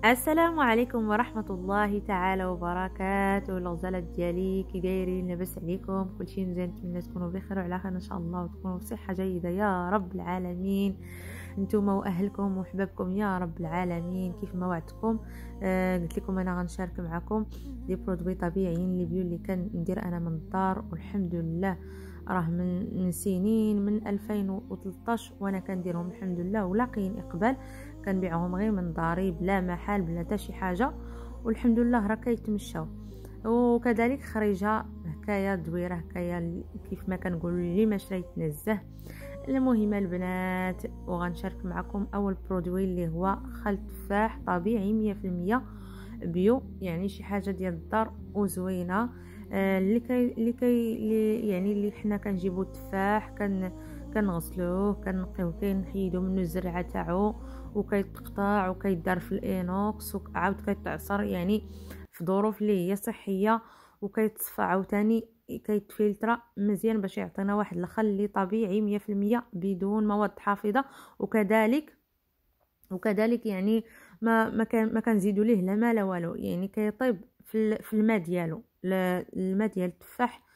السلام عليكم ورحمة الله تعالى وبركاته. الغزالات ديالي كي دايرين؟ لاباس عليكم؟ كلشي مزيان؟ نتمنى تكونوا بخير وعلى خير ان شاء الله، وتكونوا بصحة جيدة يا رب العالمين، نتوما واهلكم وحبابكم يا رب العالمين. كيف ما وعدتكم قلت لكم انا غنشارك معكم دي برودوي طبيعيين لي بيو اللي كندير انا من الدار، والحمد لله راه من سنين، من 2013 وانا كنديرهم الحمد لله، ولاقيين اقبال. كنبيعهم غير من داري بلا محل بلا حتى شي حاجه، والحمد لله راه كيتمشاو. وكذلك خريجه حكايه دويره، حكايه كيف ما كنقول اللي ما شريت نزه. المهم البنات، وغنشارك معكم اول برودوي اللي هو خل تفاح طبيعي 100% بيو، يعني شي حاجه ديال الدار وزوينه. يعني اللي حنا كنجيبو التفاح كنغسلوه كنقيوه كنحيدو منه الزرعه تاعو، وكيتقطع وكيدار في الانوكس وعاود كيتعصر يعني في ظروف اللي هي صحيه، وكيتصفى عاوتاني كيتفلتر مزيان باش يعطينا واحد الخل اللي طبيعي 100% بدون مواد حافظه. وكذلك يعني ما كنزيدوا ليه لا ما لا والو، يعني كيطيب في الماء ديالو، الماء ديال التفاح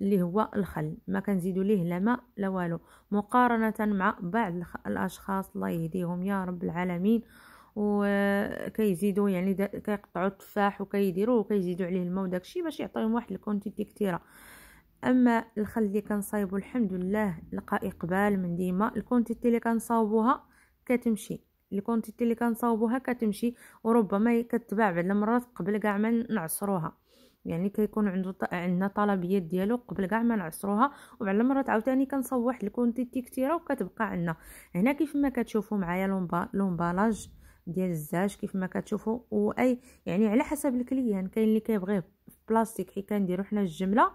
اللي هو الخل، ما كنزيدوا ليه لا ماء لا والو، مقارنه مع بعض الاشخاص الله يهديهم يا رب العالمين، وكيزيدوا يعني كيقطعوا التفاح وكيديروه وكيزيدوا عليه الماء وداكشي باش يعطيهم واحد الكونتيتي كثيره. اما الخل اللي كنصايبو الحمد لله لقى اقبال من ديما، الكونتيتي اللي كنصاوبوها كتمشي، الكونتيتي اللي كنصاوبوها كتمشي، وربما كتباع بعض المرات قبل كاع ما نعصروها، يعني كيكون عندنا طلبيات ديالو قبل كاع ما نعصروها، وبعض المرات عاوتاني كنصاوب واحد الكونتيتي كثيره وكتبقى عندنا هنا كيف ما كتشوفوا معايا لومبالاج ديال الزاج كيف ما كتشوفوا. واي يعني على حسب الكليان، كاين اللي كيبغيه في بلاستيك حيت كنديروا حنا الجمله،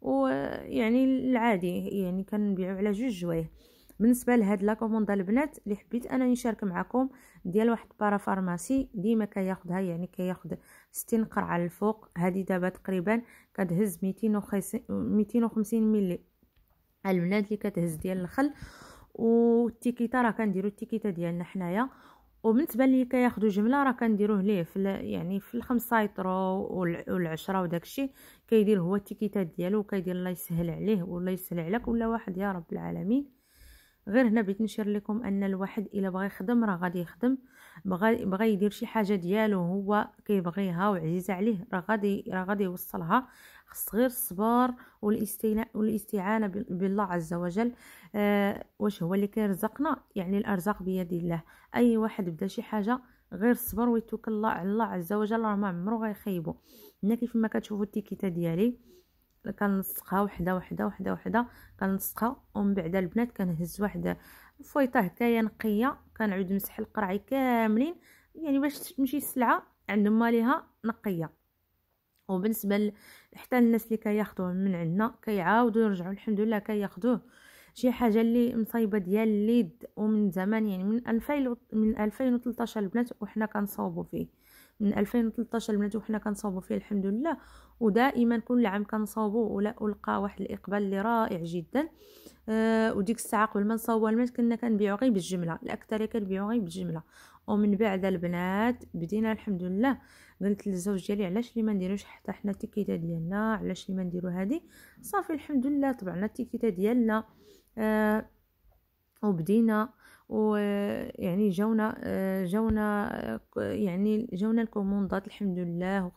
ويعني العادي يعني كنبيعوا على 2 جوايه. بالنسبه لهاد لا كوموندا البنات اللي حبيت انا نشارك معكم ديال واحد بارا فارماسي ديما كياخذها، يعني كياخذ 60 قرعه للفوق. هذه دابا تقريبا كتهز 250 ملي البنات اللي كتهز ديال الخل. والتيكيتا راه كنديروا التيكيتا ديالنا حنايا. وبالنسبه لي كياخذوا جمله راه كنديروه ليه في يعني في 5 يطرو وال10 وداكشي، كيدير هو التيكيتات ديالو وكيدير الله يسهل عليه ولا يسهل عليك ولا واحد يا رب العالمين. غير هنا بغيت نشير لكم ان الواحد الا بغى يخدم راه غادي يخدم، بغى يدير شي حاجه ديالو هو كيبغيها وعزيزه عليه راه غادي يوصلها. خص غير الصبر والاستعانه بالله عز وجل. واش هو اللي كيرزقنا؟ يعني الارزاق بيد الله. اي واحد بدا شي حاجه غير الصبر ويتوكل الله على الله عز وجل راه ما عمرو غيخيبو. هنا كيف ما كتشوفوا التيكيته ديالي كنلصقها وحده وحده وحده وحده، كنلصقها ومن بعد البنات كنهز واحد فويطه هكايا نقيه، كنعود نمسح القرعي كاملين يعني باش تمشي السلعه عندهم ماليها نقيه. وبالنسبه حتى الناس اللي كياخذوه من عندنا كيعاودوا يرجعوا الحمد لله كياخذوه. شي حاجه اللي مصايبه ديال اليد ومن زمان، يعني من 2013 البنات وحنا كنصاوبوا فيه، من 2013 البنات وحنا كنصاوبوا فيه الحمد لله. ودائما كل عام كنصاوبوا ولا القى واحد الاقبال اللي رائع جدا. وديك الساعه قبل ما نصاوبوا البنات كنا كنبيعوا غير بالجمله، الاكثريه كنبيعوا غير بالجمله. ومن بعد البنات بدينا الحمد لله، قلت للزوج ديالي علاش لي ما نديروش حتى حنا التيكيته ديالنا، علاش لي ما نديرو هذه. صافي الحمد لله طبعنا التيكيته ديالنا. وبدينا ويعني جاونا الكوموندات الحمد لله،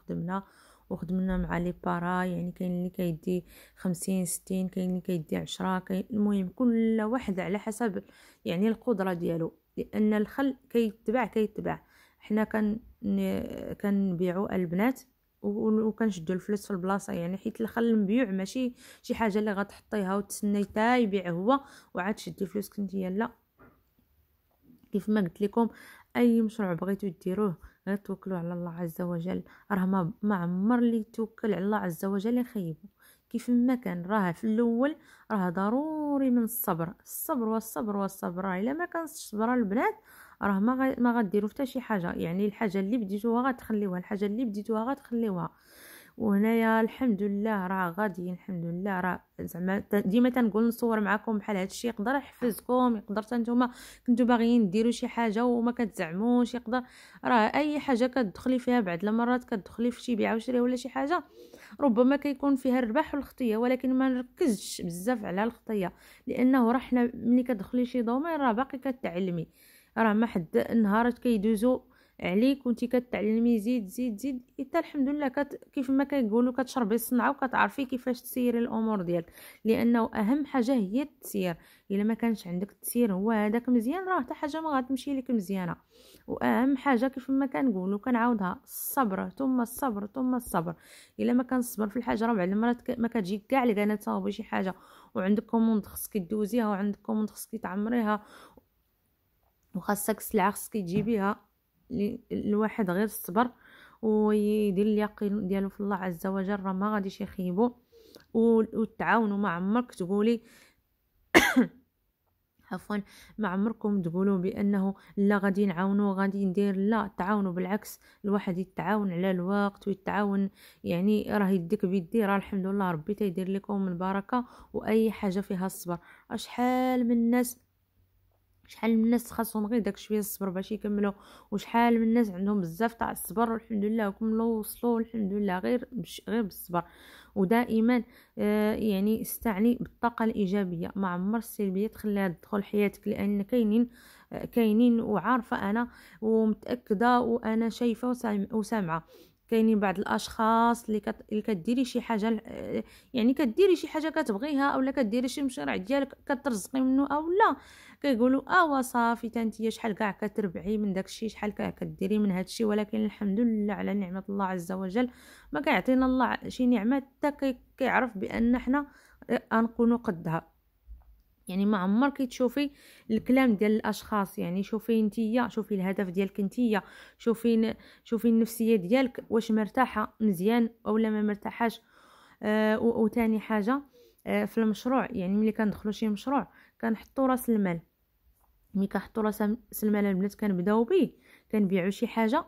وخدمنا مع لي بارا، يعني كاين اللي كيدي 50 60، كاين اللي كيدي 10، كاين المهم كل واحد على حسب يعني القدره ديالو، لان الخل كيتباع. حنا كنبيعوا البنات وكنشدوا الفلوس في البلاصه، يعني حيت الخل مبيوع ماشي شي حاجه اللي غتحطيها وتسني حتى يبيع هو وعاد تشدي فلوسك نتيا. لا، كيف ما قلت لكم اي مشروع بغيتو ديروه غير توكلوا على الله عز وجل، راه ما عمر اللي يتوكل على الله عز وجل يخيبه. كيف ما كان راه في الاول راه ضروري من الصبر والصبر والصبر. راه الا ما كانش الصبر البنات راه ما غديروا حتى شي حاجه، يعني الحاجه اللي بديتوها غتخليوها، الحاجه اللي بديتوها غتخليوها. وهنايا الحمد لله راه غاديين، الحمد لله راه زعما ديما تنقول نصور معكم بحال هادشي يقدر يحفزكم، يقدر نتوما كنتو باغيين ديروا شي حاجه وما كتزعموش، يقدر راه اي حاجه كتدخلي فيها بعض المرات كتدخلي في شي بيع وشري ولا شي حاجه ربما كيكون فيها الربح والخطيه، ولكن ما نركزش بزاف على الخطيه، لانه راه حنا ملي كتدخلي شي دومين راه باقي كتعلمي، راه ما حد نهارات كيدوزو عليك وانتي كتعلمي زيد زيد زيد حتى الحمد لله كيف ما كيقولوا كتشربي الصنعه وكتعرفي كيفاش تسيري الامور ديالك، لانه اهم حاجه هي التسيير. الا ما كانش عندك التسيير هو هذاك مزيان راه حتى حاجه ما غتمشي لك مزيانه. واهم حاجه كيف ما كنقولوا كنعاودها الصبر ثم الصبر ثم الصبر. الا ما كنصبر في الحاجه راه بعض المرات ما كتجي كاع لكانه تصاوبي شي حاجه وعندك كوموند خصك دوزيها وعندك كوموند خصك تعمريها وخاصك السلعه خصك تجيبيها، الواحد غير الصبر ويدير اليقين ديالو في الله عز وجل راه ما غاديش يخيبوا، وتعاونوا. ما عمرك تقولي عفوا ما عمركم تقولوا بانه لا غادي نعاونوا غادي ندير، لا تعاونوا بالعكس، الواحد يتعاون على الوقت ويتعاون، يعني راه يديك بيدي راه الحمد لله ربي تيدير لكم البركه. واي حاجه فيها الصبر، شحال من الناس خاصهم غير داك شويه الصبر باش يكملوا، وشحال من الناس عندهم بزاف تاع الصبر والحمد لله وكملوا وصلوا الحمد لله غير بالصبر. ودائما يعني استعني بالطاقه الايجابيه، ما عمر السلبيه تخليها تدخل حياتك، لان كاينين وعارفه انا ومتاكده وانا شايفه وسامعه كاينين بعض الاشخاص اللي كديري شي حاجه، يعني كديري شي حاجه كتبغيها اولا كديري شي مشروع ديالك كترزقي منه او لا، كيقولوا صافي تانتيا شحال كاع كتربعي من داكشي، شحال كاع كديري من هادشي، ولكن الحمد لله على نعمه الله عز وجل. ما كيعطينا الله شي نعمه حتى كيعرف بان حنا غنكونوا قدها. يعني ما عمرك تشوفي الكلام ديال الاشخاص، يعني شوفي نتيا، شوفي الهدف ديالك نتيا، شوفي النفسيه ديالك واش مرتاحه مزيان اولا ما مرتاحاش. وثاني حاجه في المشروع، يعني ملي كندخلوا شي مشروع كنحطوا راس المال، ملي كنحطوا راس المال البنات كنبداو به كنبيعوا شي حاجه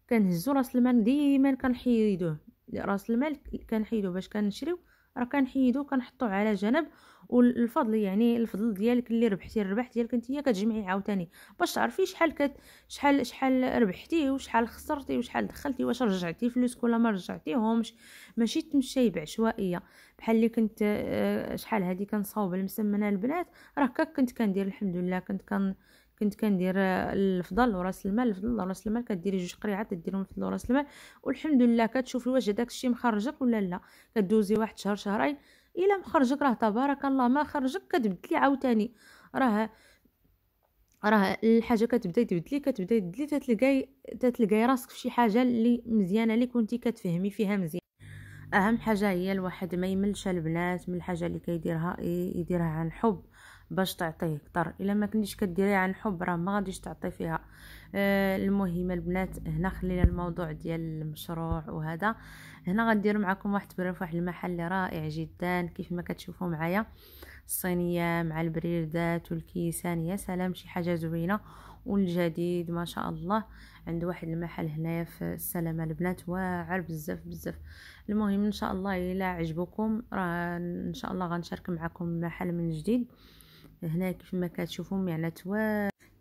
كنهزوا راس المال ديما كنحيدوه، راس المال كنحيدوه باش كنشريو راه كنحيدو كنحطوه على جنب، والفضل يعني الفضل ديالك اللي ربحتي الربح ديالك نتيا كتجمعي عاوتاني باش تعرفي شحال ربحتي وشحال خسرتي وشحال دخلتي، واش رجعتي فلوسك ولا ما رجعتيهمش. ماشي تمشي بعشوائيه بحال اللي كنت شحال هادي كنصاوب المسمنه البنات، راه كنت كندير الحمد لله كنت كندير الفضل وراس المال، الفضل وراس المال كديري جوج قريعات ديرهم الفضل وراس المال، والحمد لله كتشوفي واش داك الشيء مخرجك ولا لا. كدوزي واحد شهر شهرين الا مخرجك راه تبارك الله، ما خرجك كتبدلي عاوتاني، راه الحاجه كتبداي تتلقاي راسك في شي حاجه اللي مزيانه ليك وانتي كتفهمي فيها مزيان. اهم حاجه هي الواحد ما يملش البنات من الحاجه اللي يديرها عن حب باش تعطيه اكثر، الا ما كنتيش كديريها عن حب راه ما غاديش تعطي فيها. المهم البنات هنا خلينا الموضوع ديال المشروع، وهذا هنا غندير معكم واحد التبرير في واحد المحل رائع جدا كيف ما كتشوفوا معايا، الصينيه مع البريردات والكيسان، يا سلام شي حاجه زوينه والجديد ما شاء الله. عند واحد المحل هنايا في السلامه البنات واعر بزاف بزاف. المهم ان شاء الله الى عجبكم راه ان شاء الله غنشارك معكم المحل من جديد. هنا كيف ما كتشوفوا معنات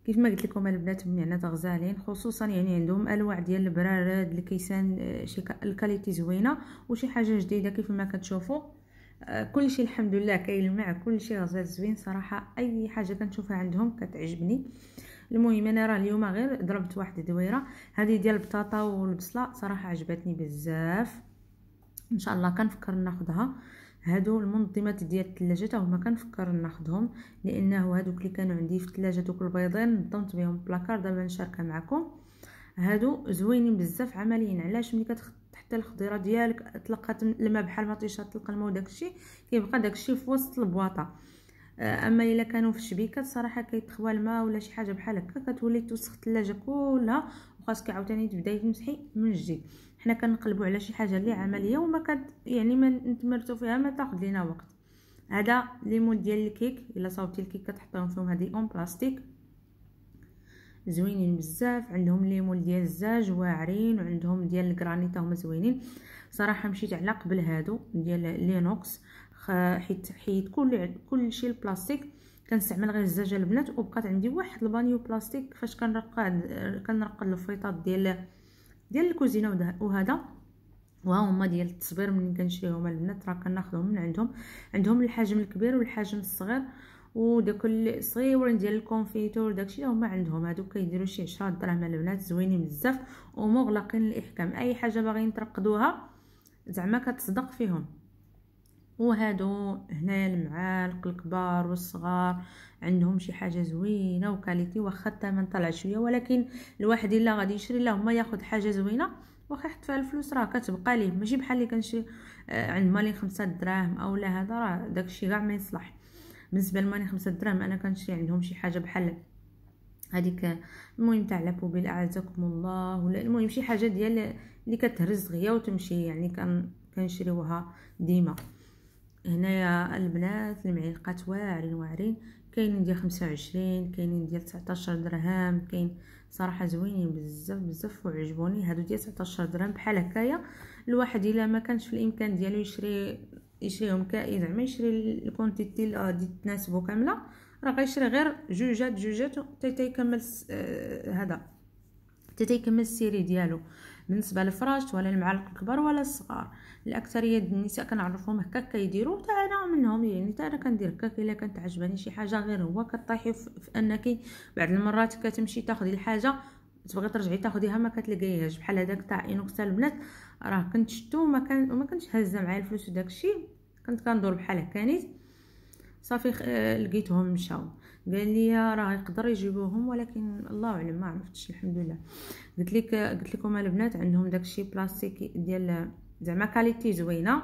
كيف ما قلت لكم البنات معنات غزالين، خصوصا يعني عندهم انواع ديال البرارد الكيسان، شي الكاليتي زوينه وشي حاجه جديده كيف ما كتشوفوا. كل شيء الحمد لله كيلمع، كل شيء غزال زوين صراحه، اي حاجه كنشوفها عندهم كتعجبني. المهم انا راه اليوم غير ضربت واحد الدويره هذه ديال البطاطا والبصله، صراحه عجبتني بزاف، ان شاء الله كنفكر ناخذها. هادو المنظمات ديال الثلاجه تا هما كنفكر ناخذهم، لانه هادوك اللي كانوا عندي في الثلاجه دوك البيضين نظمت بهم بلاكار، دابا نشاركها معكم. هادو زوينين بزاف عمليين، علاش ملي كتحطي الخضيره ديالك تلقات الماء بحال مطيشه تلقى الماء وداكشي كيبقى داكشي في وسط البواطه. اما الا كانوا في الشبيكات صراحه كيتخوى الماء ولا شي حاجه بحال هكا كتولي توسخ الثلاجه كلها، وخاصك عاوتاني تبداي تمسحي من جديد. حنا كنقلبوا على شي حاجه اللي عمليه وما يعني ما نتمرتوا فيها ما تاخذ لينا وقت. هذا ليمون ديال الكيك، الا صاوبتي الكيك كتحطيهم فيهم هذه اون بلاستيك. زوينين بزاف. عندهم ليمون ديال الزاج واعرين، وعندهم ديال الكرانيتا هما زوينين صراحه. مشيت على قبل هادو ديال لينوكس حيت كل شيء البلاستيك. كنستعمل غير الزجاجه البنات، وبقات عندي واحد البانيو بلاستيك فاش كنرقد الفيطات ديال الكوزينه وهذا. وها هما ديال التصبير منين كنشريهم البنات راه كناخذهم من عندهم الحجم الكبير والحجم الصغير، وداك الصغيورين ديال الكونفيتور داكشي هما عندهم. هادو كيديروا شي 10 دراهم البنات، زوينين بزاف ومغلقين الاحكام. اي حاجه باغيين ترقدوها زعما كتصدق فيهم. وهادو هنايا المعالق الكبار والصغار عندهم شي حاجه زوينه وكاليتي، واخا الثمن طلع شويه، ولكن الواحد الا غادي يشري اللهم ياخذ حاجه زوينه واخا يحط فيها الفلوس راه كتبقى ليه. ماشي بحال اللي كنشري عند مالين 5 دراهم او لا، هذا راه داكشي كاع ما يصلح. بالنسبه لمالين 5 دراهم انا كنشري عندهم شي حاجه بحال هذيك المهم تاع لابوبيل اعزكم الله، ولا المهم شي حاجه ديال اللي كتهرز دغيا وتمشي، يعني كنشريوها ديما. هنايا البنات المعلقات واعرين كاينين ديال 25، كاينين ديال 19 درهم، كاين صراحه زوينين بزاف وعجبوني. هادو ديال 19 درهم بحال هكايا. الواحد الا ما كانش في الامكان ديالو يشريهم زعما يشري الكونتيتي اللي تناسبو كامله، راه غيشري غير جوجات حتى يكمل هذا، حتى يكمل السيري ديالو. بالنسبه للفراش ولا المعالق الكبار ولا الصغار، الاكثريه ديال النساء كنعرفهم هكا كيديروا، حتى انا منهم. يعني حتى انا كندير هكا الا كانت عجباني شي حاجه، غير هو كطيحي في انك بعض المرات كتمشي تاخدي الحاجه تبغي ترجعي تاخديها ما كتلقايهاش. بحال هذاك تاع اينوكس البنات راه كنت شفتو ما كنتش هازه معايا الفلوس وداكشي، كنت كندور بحال هكا نيت صافي. لقيتهم مشاو، قال لي راه يقدر يجيبوهم، ولكن الله اعلم ما عرفتش. الحمد لله قلت لكم البنات عندهم داكشي بلاستيك ديال زعما كاليتي زوينه،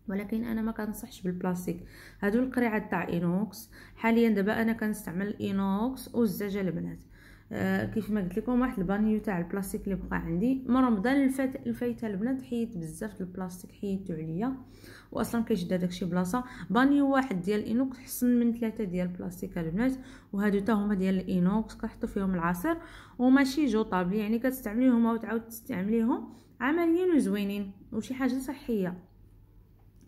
ولكن انا ما كنصحش بالبلاستيك. هادو القريعات تاع اينوكس حاليا دابا انا كنستعمل الاينوكس والزجاجه البنات. كيف ما قلت لكم واحد البانيو تاع البلاستيك اللي بقى عندي من رمضان الفايته البنات، حيت بزاف البلاستيك حيدتو عليا، واصلا كيشد داكشي بلاصه. بانيو واحد ديال الاينوكس حسن من 3 ديال البلاستيك البنات، وهادو حتى هما ديال الاينوكس كنحطوا فيهم العصير وماشي جوطابل، يعني كتستعمليهم وتعاود تستعمليهم عمليين وزوينين وشي حاجه صحيه.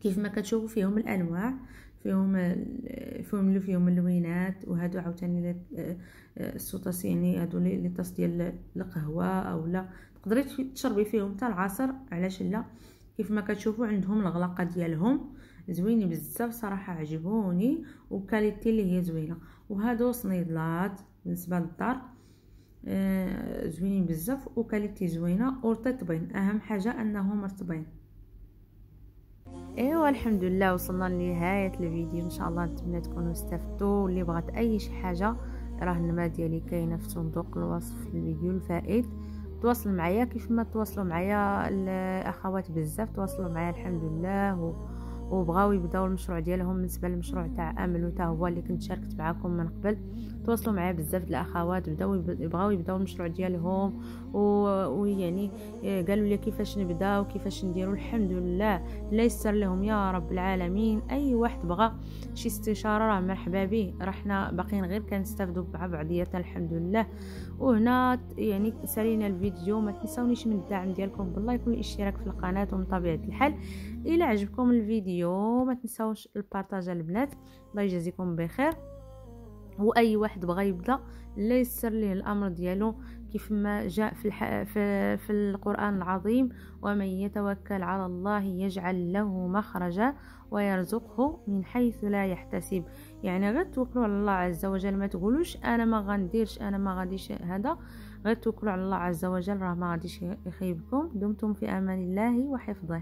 كيف ما كتشوفوا فيهم الانواع، فيهم اللوينات، وهادو عاوتاني السوطاس، يعني هادو لي طاس ديال القهوه او لا تقدري تشربي فيهم حتى العصير، علاش لا. كيف ما كتشوفوا عندهم الغلاقه ديالهم زوينين بزاف صراحه، عجبوني وكاليتي اللي هي زوينه. وهادو صنيدلات بالنسبه للدار زوينين بزاف وكاليتي زوينه ورطبين، اهم حاجه انهم مرطبين. ايوا الحمد لله وصلنا لنهايه الفيديو. ان شاء الله نتمنى تكونوا استفدتوا. اللي بغات اي شي حاجه راه النمره ديالي كاينه في صندوق الوصف في الفيديو الفائت. تواصلوا معايا كيف ما تواصلوا معايا الاخوات بزاف، تواصلوا معايا الحمد لله وبغاو يبداو المشروع ديالهم. بالنسبه للمشروع تاع امل وتا هو اللي كنت شاركت معكم من قبل، تواصلوا معايا بزاف د الاخوات بغاو يبداو المشروع ديالهم، ويعني قالوا لي كيفاش نبداو كيفاش نديروا. الحمد لله الله يسر لهم يا رب العالمين. اي واحد بغى شي استشاره راه مرحبا به، رحنا باقيين غير كنستافدوا مع بعضياتنا الحمد لله. وهنا يعني سالينا الفيديو، ما تنساونيش من الدعم ديالكم باللايك والاشتراك في القناه. ومن طبيعه الحال الى عجبكم الفيديو ما تنساوش البارطاج البنات. الله يجازيكم بخير. واي واحد بغى يبدا لا يسر ليه الامر ديالو كيف ما جاء في القران العظيم: ومن يتوكل على الله يجعل له مخرجا ويرزقه من حيث لا يحتسب. يعني غير توكلوا على الله عز وجل، ما تقولوش انا ما غنديرش انا ما غاديش، هذا غير توكلوا على الله عز وجل راه ما غاديش يخيبكم. دمتم في امان الله وحفظه.